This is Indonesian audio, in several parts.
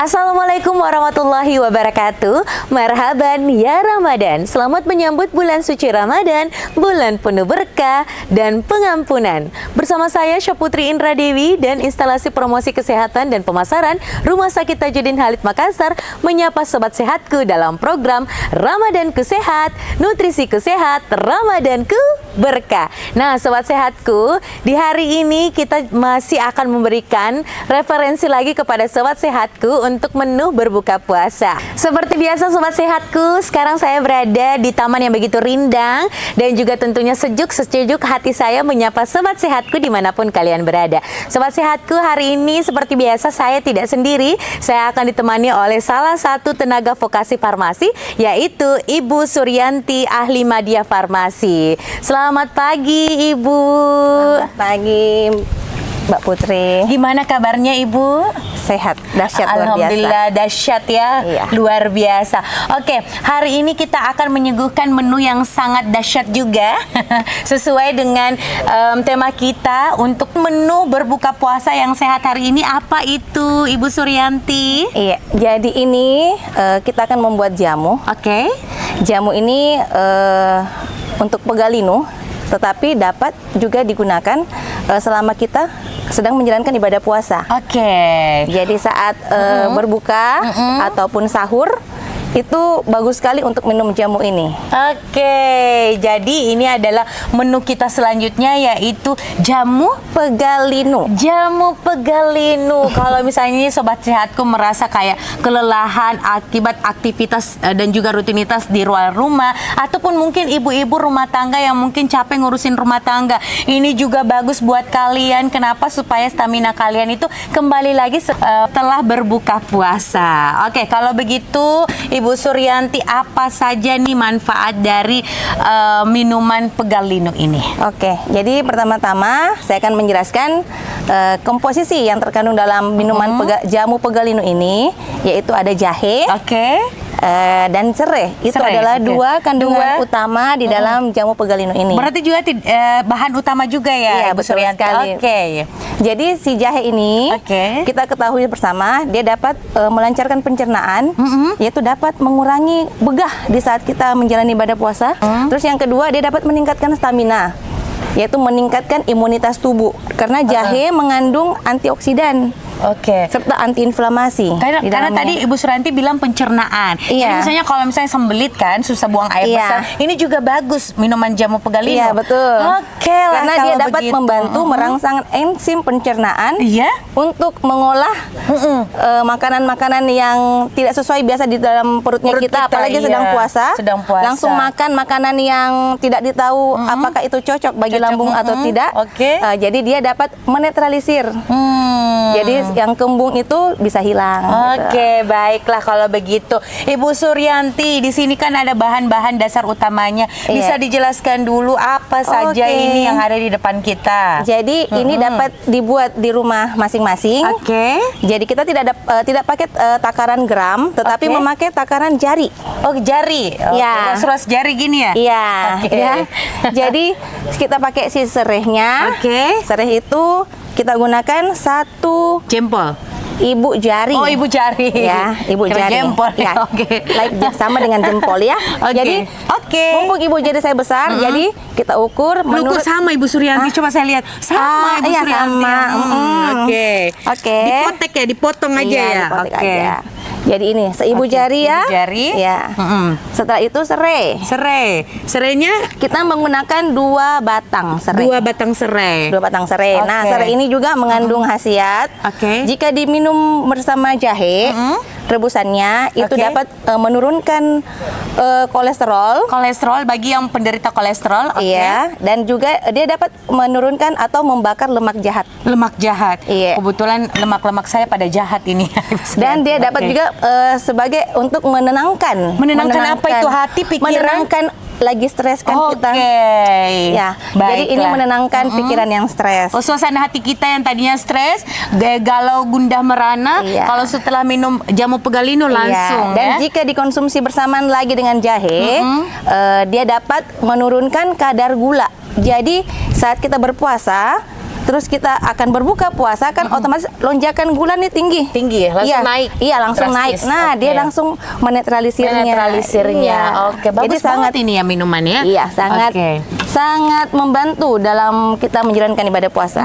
Assalamualaikum warahmatullahi wabarakatuh. Marhaban ya Ramadan. Selamat menyambut bulan suci Ramadan, bulan penuh berkah dan pengampunan. Bersama saya Syaputri Indra Dewi dan instalasi promosi kesehatan dan pemasaran Rumah Sakit Tajudin Halid Makassar menyapa sobat sehatku dalam program Ramadanku Sehat, Nutrisiku Sehat, Ramadanku Berkah. Nah, sobat sehatku, di hari ini kita masih akan memberikan referensi lagi kepada sobat sehatku untuk menu berbuka puasa. Seperti biasa sobat sehatku, sekarang saya berada di taman yang begitu rindang dan juga tentunya sejuk hati saya menyapa sobat sehatku dimanapun kalian berada. Sobat sehatku, hari ini seperti biasa saya tidak sendiri, saya akan ditemani oleh salah satu tenaga vokasi farmasi, yaitu Ibu Suryanti, ahli Madya Farmasi. Selamat pagi Ibu. Selamat pagi Mbak Putri. Gimana kabarnya Ibu? Sehat, dahsyat, luar biasa. Alhamdulillah, dahsyat ya, Iya. luar biasa. Oke, hari ini kita akan menyuguhkan menu yang sangat dahsyat juga sesuai dengan tema kita untuk menu berbuka puasa yang sehat hari ini. Apa itu Ibu Suryanti? Iya, jadi ini kita akan membuat jamu. Oke. Jamu ini untuk pegalinu, tetapi dapat juga digunakan selama kita sedang menjalankan ibadah puasa. Oke. Jadi saat berbuka ataupun sahur, itu bagus sekali untuk minum jamu ini. Oke, jadi ini adalah menu kita selanjutnya, yaitu jamu Pegalinu. Jamu pegalinu. Kalau misalnya sobat sehatku merasa kayak kelelahan akibat aktivitas dan juga rutinitas di luar rumah, ataupun mungkin ibu-ibu rumah tangga yang mungkin capek ngurusin rumah tangga, ini juga bagus buat kalian. Kenapa? Supaya stamina kalian itu kembali lagi setelah berbuka puasa. Oke, kalau begitu Ibu Suryanti, apa saja nih manfaat dari minuman pegalinu ini? Oke, jadi pertama-tama saya akan menjelaskan komposisi yang terkandung dalam minuman jamu pegalinu ini, yaitu ada jahe, dan serai. Itu adalah dua kandungan utama di dalam jamu pegalinu ini. Berarti juga bahan utama juga ya, Iya, Ibu betul Suryanti? sekali. Jadi si jahe ini kita ketahui bersama, dia dapat melancarkan pencernaan, yaitu dapat mengurangi begah di saat kita menjalani ibadah puasa. Terus yang kedua, dia dapat meningkatkan stamina, yaitu meningkatkan imunitas tubuh, karena jahe mengandung antioksidan serta antiinflamasi. Karena tadi Ibu Suryanti bilang pencernaan. Jadi misalnya kalau misalnya sembelit kan, susah buang air besar, ini juga bagus minuman jamu pegalinu. Iya, betul. Karena dia dapat membantu merangsang enzim pencernaan untuk mengolah makanan-makanan yang tidak sesuai biasa di dalam perut kita, apalagi sedang puasa. Langsung makan makanan yang tidak ditahu apakah itu cocok bagi lambung atau tidak. Jadi dia dapat menetralisir. Jadi yang kembung itu bisa hilang. Baiklah kalau begitu. Ibu Suryanti, di sini kan ada bahan-bahan dasar utamanya. Bisa dijelaskan dulu apa saja ini yang ada di depan kita? Jadi ini dapat dibuat di rumah masing-masing. Jadi kita tidak pakai takaran gram, tetapi memakai takaran jari. Jari. Ras jari gini ya? Iya. Jadi kita pakai si serehnya. Sereh itu kita gunakan 1 jempol. Ibu jari. Ibu jari. Ya, ibu jari. Jempol. Ya. Sama dengan jempol ya. Jadi, mumpung ibu jari saya besar, jadi kita ukur menurut sama Ibu Suryanti. Coba saya lihat. Sama Ibu Suryanti. Dipotek ya, dipotong aja ya. Jadi ini seibu jari ya. Setelah itu serai. Serainya kita menggunakan 2 batang serai. 2 batang serai. Nah, serai ini juga mengandung khasiat. Jika diminum bersama jahe, rebusannya itu dapat menurunkan kolesterol. Kolesterol bagi yang penderita kolesterol. Dan juga dia dapat menurunkan atau membakar lemak jahat. Kebetulan lemak-lemak saya pada jahat ini. Dan dia dapat juga sebagai untuk menenangkan apa itu hati, pikiran, menenangkan lagi stres kan kita. Jadi ini menenangkan pikiran yang stres. Suasana hati kita yang tadinya stres, galau, gundah merana, kalau setelah minum jamu pegalinu langsung. Dan jika dikonsumsi bersamaan lagi dengan jahe, dia dapat menurunkan kadar gula. Jadi saat kita berpuasa, terus kita akan berbuka puasa kan otomatis lonjakan gula nih tinggi. Tinggi ya, langsung naik. Iya, langsung drastis. naik. Nah, dia langsung menetralisirnya. Menetralisirnya. Oke, bagus jadi banget sangat ini ya minumannya. Iya, sangat Oke. sangat membantu dalam kita menjalankan ibadah puasa.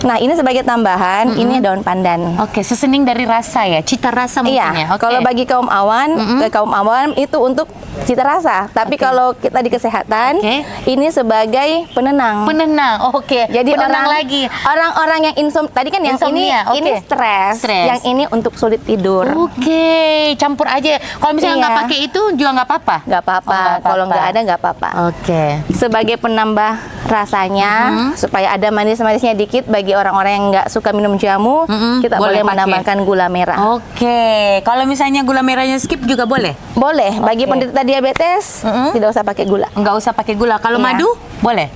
Nah, ini sebagai tambahan, ini daun pandan. Oke, sesening dari rasa ya, cita rasa mungkin ya. Iya, Oke. kalau bagi kaum awam itu untuk cita rasa. Tapi kalau kita di kesehatan, ini sebagai penenang. Penenang. Oke. Jadi penenang lagi. orang-orang yang tadi kan yang Insomnia, ini stres, yang ini untuk sulit tidur. Oke, campur aja. Kalau misalnya nggak Iya. pakai itu juga nggak apa-apa. Nggak apa-apa. Oh, nggak Kalau apa-apa. nggak ada nggak apa-apa. Oke. Sebagai penambah rasanya, supaya ada manis-manisnya dikit bagi orang-orang yang nggak suka minum jamu, kita Boleh boleh pakai. menambahkan gula merah. Oke. Kalau misalnya gula merahnya skip juga boleh. Boleh. Bagi Oke. penderita diabetes, tidak usah pakai gula. Nggak usah pakai gula. Kalau Iya. madu boleh.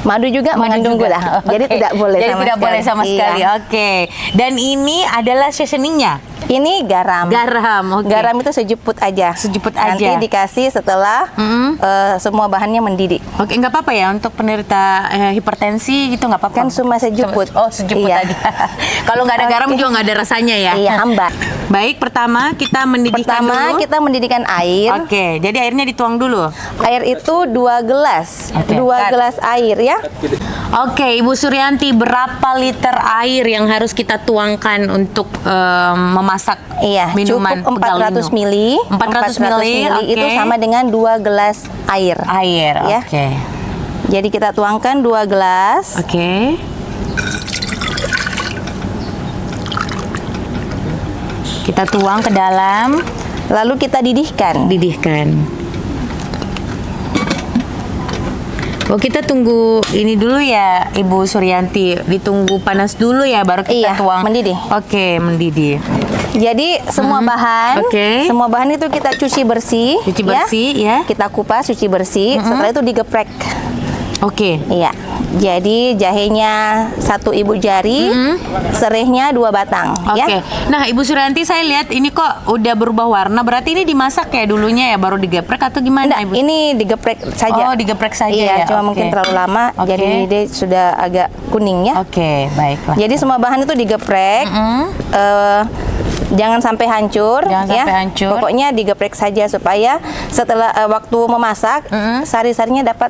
Madu juga mengandung juga. gula. Jadi Oke. tidak boleh Jadi sama tidak sekali. boleh sama sekali. Iya. Oke. Dan ini adalah seasoningnya. Ini garam. Garam. Oke. Garam itu sejuput aja. Sejuput Nanti aja. dikasih setelah semua bahannya mendidih. Oke, nggak apa-apa ya untuk penderita hipertensi gitu nggak apa-apa. Kan cuma sejuput. Oh, sejuput Iya. aja. Kalau nggak ada garam Oke. juga nggak ada rasanya ya. Iya, hambar. Baik, pertama kita mendidihkan Pertama dulu. kita mendidihkan air. Oke, jadi airnya dituang dulu. Air itu 2 gelas. Oke. 2 gelas air ya. Oke, Ibu Suryanti, berapa liter air yang harus kita tuangkan untuk memasak Iya, minuman cukup 400 mili. 400 mili, itu oke. sama dengan 2 gelas air. Air, Ya. oke. Jadi kita tuangkan 2 gelas. Oke. Kita tuang ke dalam, Lalu kita didihkan. didihkan. Oh, kita tunggu ini dulu ya, Ibu Suryanti. Ditunggu panas dulu ya, baru kita Iya, tuang. mendidih. Oke, mendidih. Jadi semua bahan, Oke. semua bahan itu kita cuci bersih, Cuci bersih, ya. Kita kupas, cuci bersih. Setelah itu digeprek. Oke. Iya. Jadi jahenya 1 ibu jari, serehnya 2 batang. Oke. Ya. Nah, Ibu Suryanti, saya lihat ini kok udah berubah warna. Berarti ini dimasak ya dulunya ya, baru digeprek atau gimana, Enggak, Ibu? ini digeprek saja. Oh, digeprek saja iya, ya, cuma oke. mungkin terlalu lama, Oke. jadi dia sudah agak kuning ya. Oke, baiklah. Jadi semua bahan itu digeprek. Jangan sampai hancur, Jangan ya. sampai hancur. Pokoknya digeprek saja supaya setelah waktu memasak sari-sarinya dapat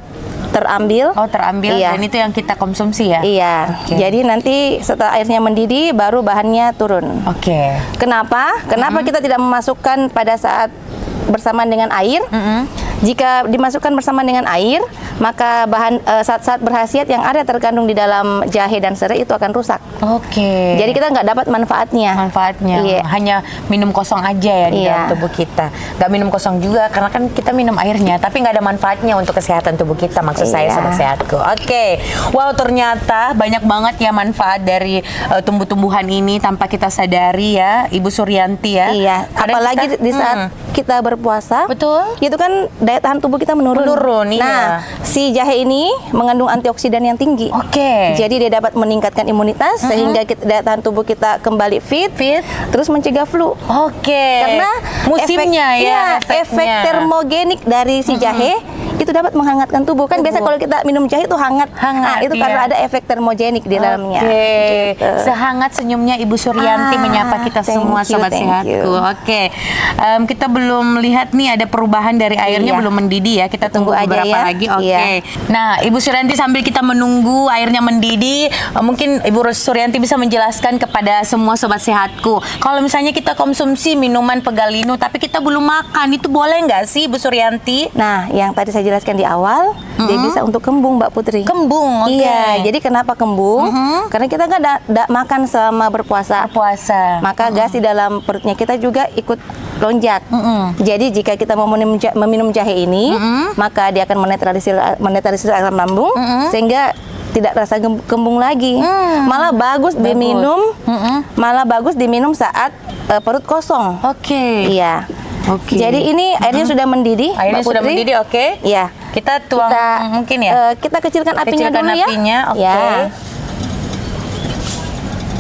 terambil. Oh, terambil, Iya. dan itu yang kita konsumsi ya? Iya. Oke. Jadi nanti setelah airnya mendidih baru bahannya turun. Oke. Kenapa? Kenapa kita tidak memasukkan pada saat bersamaan dengan air? Jika dimasukkan bersama dengan air, maka bahan zat-zat berkhasiat yang ada terkandung di dalam jahe dan serai itu akan rusak. Oke. Jadi kita nggak dapat manfaatnya. manfaatnya Iya. hanya minum kosong aja ya di Iya. dalam tubuh kita. Nggak minum kosong juga karena kan kita minum airnya, tapi nggak ada manfaatnya untuk kesehatan tubuh kita. Maksud saya, Iya. sobat sehatku. Oke. Wow, ternyata banyak banget ya manfaat dari tumbuh-tumbuhan ini tanpa kita sadari ya, Ibu Suryanti ya. Iya. Kadang Apalagi kita- di saat kita berpuasa, Betul. itu kan daya tahan tubuh kita menurun. Menurun, iya. Nah, si jahe ini mengandung antioksidan yang tinggi. Oke. Jadi dia dapat meningkatkan imunitas sehingga daya tahan tubuh kita kembali fit, terus mencegah flu. Oke. Karena musimnya efek termogenik dari si jahe itu dapat menghangatkan tubuh. Kan biasa kalau kita minum jahe itu hangat. Hangat, Nah, itu iya. karena ada efek termogenik di dalamnya. Oke, Gitu. sehangat senyumnya Ibu Suryanti menyapa kita thank semua, you, sobat thank sehatku. you. Oke, kita belum lihat nih ada perubahan dari airnya, Iya. belum mendidih ya. Kita tunggu Tunggu aja beberapa ya. lagi. Oke. Iya. Nah, Ibu Suryanti, sambil kita menunggu airnya mendidih, mungkin Ibu Suryanti bisa menjelaskan kepada semua sobat sehatku. Kalau misalnya kita konsumsi minuman pegalinu tapi kita belum makan, itu boleh nggak sih, Ibu Suryanti? Nah, yang tadi saya jelaskan di awal, dia bisa untuk kembung, Mbak Putri. Kembung, oke. Iya, jadi kenapa kembung? Karena kita kan tidak makan selama berpuasa. Puasa. Maka gas di dalam perutnya kita juga ikut lonjak. Jadi jika kita mau meminum jahe ini, maka dia akan menetralisir asam lambung sehingga tidak rasa kembung lagi. Malah bagus diminum, malah bagus diminum saat perut kosong. Oke. Iya. Oke. Jadi ini airnya sudah mendidih, Airnya Mbak sudah Putri. mendidih, oke. Iya. Kita tuang mungkin ya. Kita kecilkan apinya Kecilkan dulu ya. apinya, oke. Ya.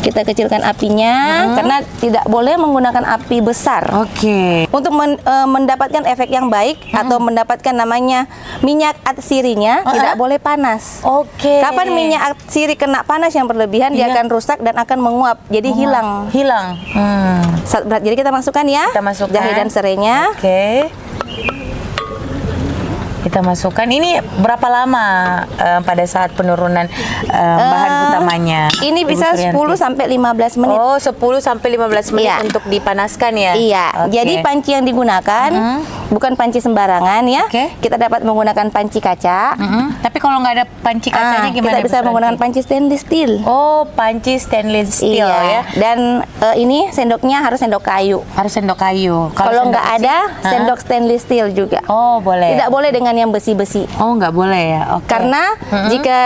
Kita kecilkan apinya karena tidak boleh menggunakan api besar. Oke. Untuk mendapatkan efek yang baik atau mendapatkan namanya minyak atsirinya tidak boleh panas. Oke. Kapan minyak atsiri kena panas yang berlebihan dia akan rusak dan akan menguap. Jadi hilang. Jadi kita masukkan ya. Kita masukkan jahe dan serainya. Oke. Kita masukkan. Ini berapa lama pada saat penurunan bahan utamanya? Ini bisa 10 sampai 15 menit. Oh, 10 sampai 15 menit untuk dipanaskan ya? Iya. Okay. Jadi panci yang digunakan bukan panci sembarangan ya. Kita dapat menggunakan panci kaca. Tapi kalau nggak ada panci kacanya gimana? Kita bisa menggunakan panci stainless steel. Oh, panci stainless steel ya. Dan ini sendoknya harus sendok kayu. Harus sendok kayu. Kalau nggak ada, sendok stainless steel juga. Oh, boleh. Tidak boleh dengan yang besi-besi. Oh, nggak boleh ya. Okay. Karena jika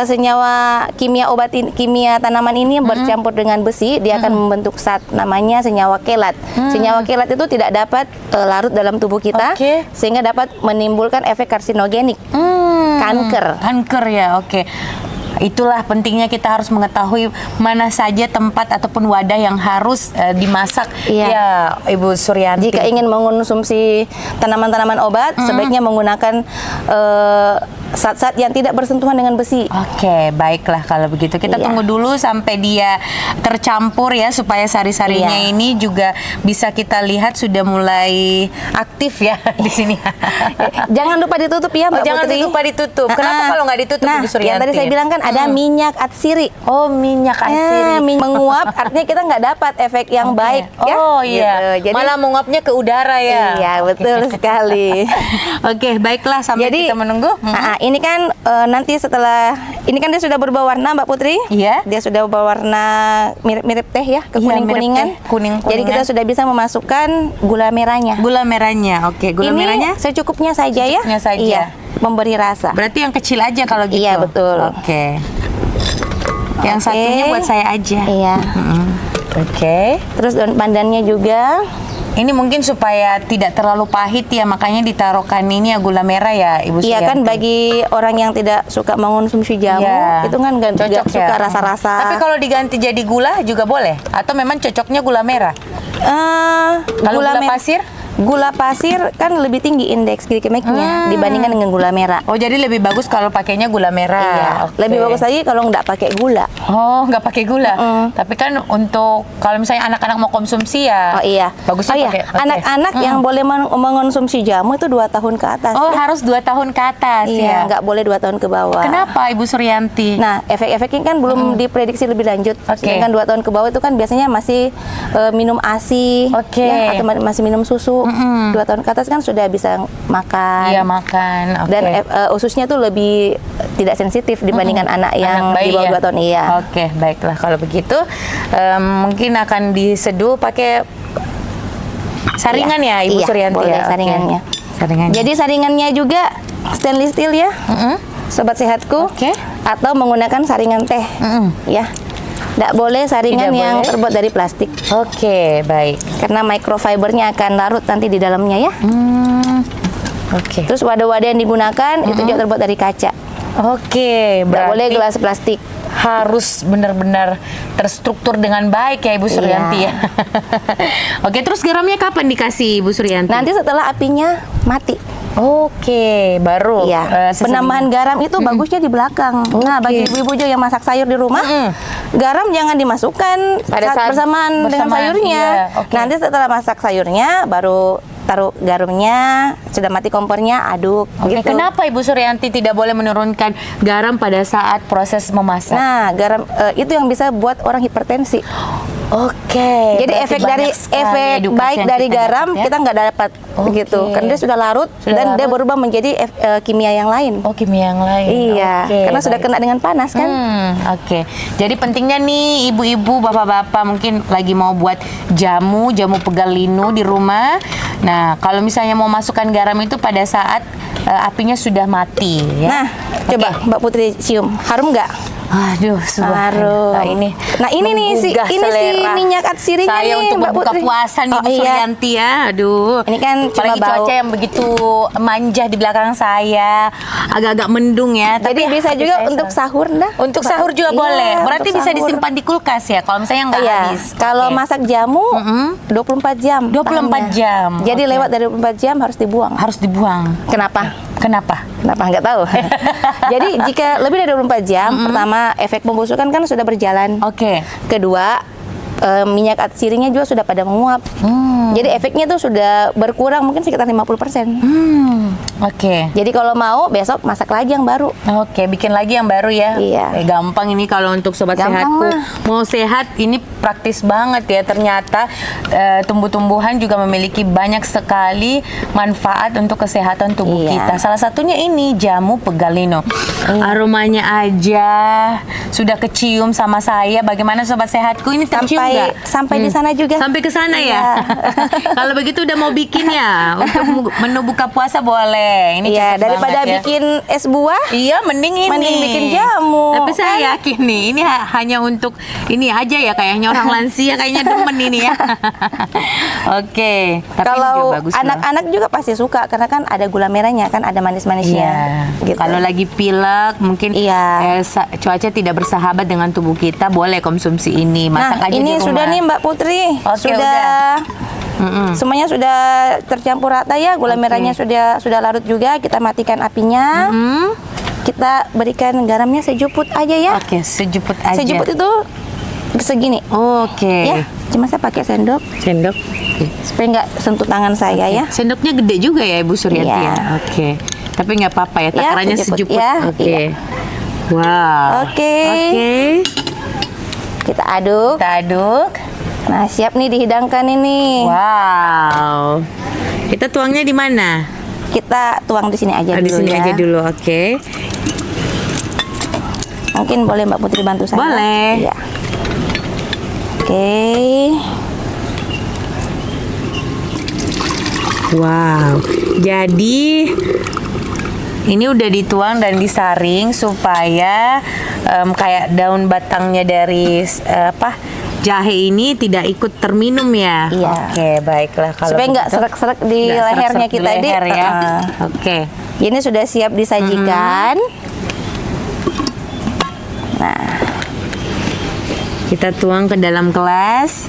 senyawa kimia tanaman ini bercampur dengan besi, dia akan membentuk zat namanya senyawa kelat. Senyawa kelat itu tidak dapat larut dalam tubuh kita, sehingga dapat menimbulkan efek karsinogenik, kanker ya. Oke. Itulah pentingnya kita harus mengetahui mana saja tempat ataupun wadah yang harus dimasak ya Ibu Suryanti. Jika ingin mengonsumsi tanaman-tanaman obat, sebaiknya menggunakan zat-zat yang tidak bersentuhan dengan besi. Oke, baiklah kalau begitu. Kita tunggu dulu sampai dia tercampur ya, supaya sari-sarinya ini juga bisa kita lihat sudah mulai aktif ya di sini. Jangan lupa ditutup ya, Mbak Putri. Jangan lupa ditutup. Kenapa kalau nggak ditutup, Ibu Suryanti? Yang tadi saya bilang kan ada minyak atsiri. Oh, minyak atsiri. Menguap artinya kita nggak dapat efek yang baik ya. Oh iya. Gitu. Jadi, malah menguapnya ke udara ya. Iya, betul sekali. Oke, baiklah sampai kita menunggu. Ini kan nanti setelah ini kan dia sudah berubah warna, Mbak Putri. Iya. Dia sudah berwarna mirip-mirip teh ya, kuning-kuningan. Kuning-kuningan. Jadi kita sudah bisa memasukkan gula merahnya. Gula merahnya. Oke, gula merahnya secukupnya saja ya. Secukupnya saja. Iya, memberi rasa. Berarti yang kecil aja kalau gitu. Iya, betul. Oke. Yang satunya buat saya aja. Iya. Oke. Terus daun pandannya juga. Ini mungkin supaya tidak terlalu pahit ya, makanya ditaruhkan ini ya gula merah ya, Ibu Suryanti. Iya kan, bagi orang yang tidak suka mengonsumsi jamu, itu kan nggak suka rasa-rasa. Tapi kalau diganti jadi gula juga boleh? Atau memang cocoknya gula merah? Kalau gula pasir? Gula pasir kan lebih tinggi indeks glikemiknya dibandingkan dengan gula merah. Oh, jadi lebih bagus kalau pakainya gula merah. Iya. Lebih bagus lagi kalau nggak pakai gula. Oh, nggak pakai gula. Tapi kan untuk kalau misalnya anak-anak mau konsumsi ya. Oh iya. Bagusnya pakai. Anak-anak yang boleh mengonsumsi jamu itu 2 tahun ke atas. Oh, harus 2 tahun ke atas ya. Iya, nggak boleh 2 tahun ke bawah. Kenapa, Ibu Suryanti? Nah, efek-efeknya kan belum diprediksi lebih lanjut. Sedangkan 2 tahun ke bawah itu kan biasanya masih minum ASI, ya, atau masih minum susu. 2 tahun ke atas kan sudah bisa makan. Iya, makan. Dan ususnya tuh lebih tidak sensitif dibandingkan anak yang di bawah 2 tahun. Iya. Oke, baiklah kalau begitu mungkin akan diseduh pakai saringan ya, Ibu Suryanti. Boleh saringannya. Saringannya. Jadi saringannya juga stainless steel ya, sobat sehatku. Atau menggunakan saringan teh, ya. Tidak boleh saringan yang terbuat dari plastik. Oke, baik. Karena microfibernya akan larut nanti di dalamnya ya. Oke. Terus wadah-wadah yang digunakan itu juga terbuat dari kaca. Oke, Tidak boleh gelas plastik. Harus benar-benar terstruktur dengan baik ya, Ibu Suryanti ya. Oke, terus garamnya kapan dikasih, Ibu Suryanti? Nanti setelah apinya mati. Oke, baru. Iya. Penambahan garam itu bagusnya di belakang. Nah, bagi ibu-ibu juga yang masak sayur di rumah, garam jangan dimasukkan pada saat bersamaan dengan sayurnya. Nanti setelah masak sayurnya baru taruh garumnya, sudah mati kompornya, aduk. Gitu. Kenapa Ibu Suryanti tidak boleh menurunkan garam pada saat proses memasak? Nah, garam itu yang bisa buat orang hipertensi. Oke. Jadi efek baik dari garam kita nggak dapat begitu. Karena dia sudah larut dan dia berubah menjadi kimia yang lain. Oh, kimia yang lain. Iya. Karena sudah kena dengan panas kan. Oke. Jadi pentingnya nih ibu-ibu, bapak-bapak mungkin lagi mau buat jamu pegal linu di rumah. Nah, kalau misalnya mau masukkan garam itu pada saat apinya sudah mati ya. Nah, coba Mbak Putri cium. Harum nggak? Aduh, Harum. Nah, ini ini si minyak atsirinya saya nih, untuk Mbak berbuka Putri. puasa nih, Bu Iya. Suryanti ya. Aduh. Ini kan cuma apalagi bau. cuaca yang begitu manja di belakang saya. Agak-agak mendung ya. Jadi bisa hati juga saya untuk selalu- sahur dah. Untuk sahur juga Iya, boleh. Berarti untuk bisa sahur. disimpan di kulkas ya kalau misalnya nggak Iya, habis. kalau Oke. masak jamu 24 jam. 24 tahannya. jam. Jadi Oke. lewat dari 24 jam harus dibuang. Harus dibuang. Kenapa? Kenapa? Kenapa nggak tahu? Jadi jika lebih dari 24 jam, pertama efek pembusukan kan sudah berjalan. Oke. Kedua, minyak atsirinya juga sudah pada menguap. Jadi efeknya tuh sudah berkurang mungkin sekitar 50%. Oke. Jadi kalau mau besok masak lagi yang baru. Oke, bikin lagi yang baru ya. Iya. Gampang ini kalau untuk sobat Gampang sehatku. mah. Mau sehat ini praktis banget ya. Ternyata tumbuh-tumbuhan juga memiliki banyak sekali manfaat untuk kesehatan tubuh Iya. kita. Salah satunya ini jamu pegalino. Aromanya aja sudah kecium sama saya. Bagaimana sobat sehatku ini tercium nggak? Sampai di sana juga. Sampai ke sana ya. Iya. Kalau begitu udah mau bikin ya untuk menu buka puasa boleh. Ini Iya, cocok daripada banget ya. bikin es buah, Iya, mending ini. Mending bikin jamu, Tapi saya kan? yakin nih, ini hanya untuk ini aja ya, kayaknya orang lansia kayaknya demen ini ya. Oke, tapi ini kalau juga bagus loh. anak-anak juga pasti suka karena kan ada gula merahnya, kan ada manis-manisnya. Iya. Gitu. Kalau lagi pilek, mungkin Iya. cuaca tidak bersahabat dengan tubuh kita, boleh konsumsi ini. Masak Nah, aja ini di rumah. sudah nih Mbak Putri. Oke, sudah. Semuanya sudah tercampur rata ya, gula merahnya sudah larut juga. Kita matikan apinya. Kita berikan garamnya sejuput aja ya. Oke, sejuput aja. Sejuput itu segini. Oke. Ya, cuma saya pakai sendok Sendok. Oke. supaya nggak sentuh tangan saya ya. Sendoknya gede juga ya Ibu Suryanti Iya. ya. Oke. Tapi nggak apa-apa ya, Ya, takarannya sejuput sejuput. ya. Oke. Iya. Wow. Oke. Oke. Kita aduk. Kita aduk. Nah, siap nih dihidangkan ini. Wow. Kita tuangnya di mana? Kita tuang di sini aja Di dulu sini ya. aja dulu. Oke. Mungkin boleh Mbak Putri bantu saya? Boleh. Iya. Oke. Wow. Jadi ini udah dituang dan disaring supaya kayak daun batangnya dari jahe ini tidak ikut terminum ya. Iya. Oke, baiklah kalau Supaya nggak begitu. serak-serak di Nggak lehernya serak-serak di kita ini. leher ya. Heeh. Oke. Ini sudah siap disajikan. Kita tuang ke dalam gelas.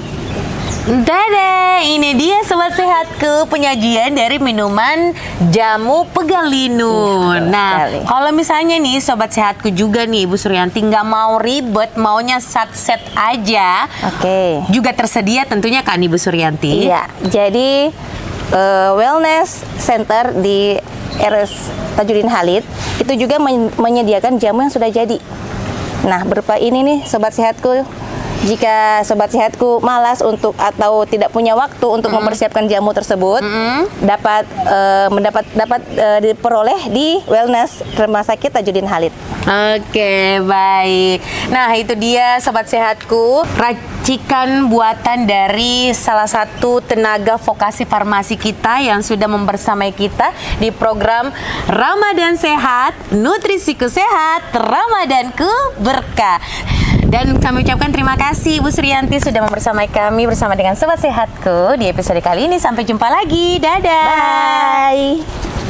Dadah, ini dia sobat sehatku, penyajian dari minuman jamu pegalino. Nah, sekali. kalau misalnya nih sobat sehatku juga nih Ibu Suryanti nggak mau ribet, maunya set aja, Oke. juga tersedia tentunya kan Ibu Suryanti. Iya. Jadi wellness center di RS Tajudin Halid itu juga menyediakan jamu yang sudah jadi. Nah, berupa ini nih sobat sehatku. Jika sobat sehatku malas atau tidak punya waktu untuk mempersiapkan jamu tersebut, dapat diperoleh di wellness Rumah Sakit Tajudin Halid. Oke, baik. Nah, itu dia sobat sehatku, racikan buatan dari salah satu tenaga vokasi farmasi kita yang sudah membersamai kita di program Ramadan Sehat, Nutrisiku Sehat, Ramadanku Berkah. Dan kami ucapkan terima kasih Ibu Suryanti sudah membersamai kami bersama dengan sobat sehatku di episode kali ini. Sampai jumpa lagi. Dadah. Bye.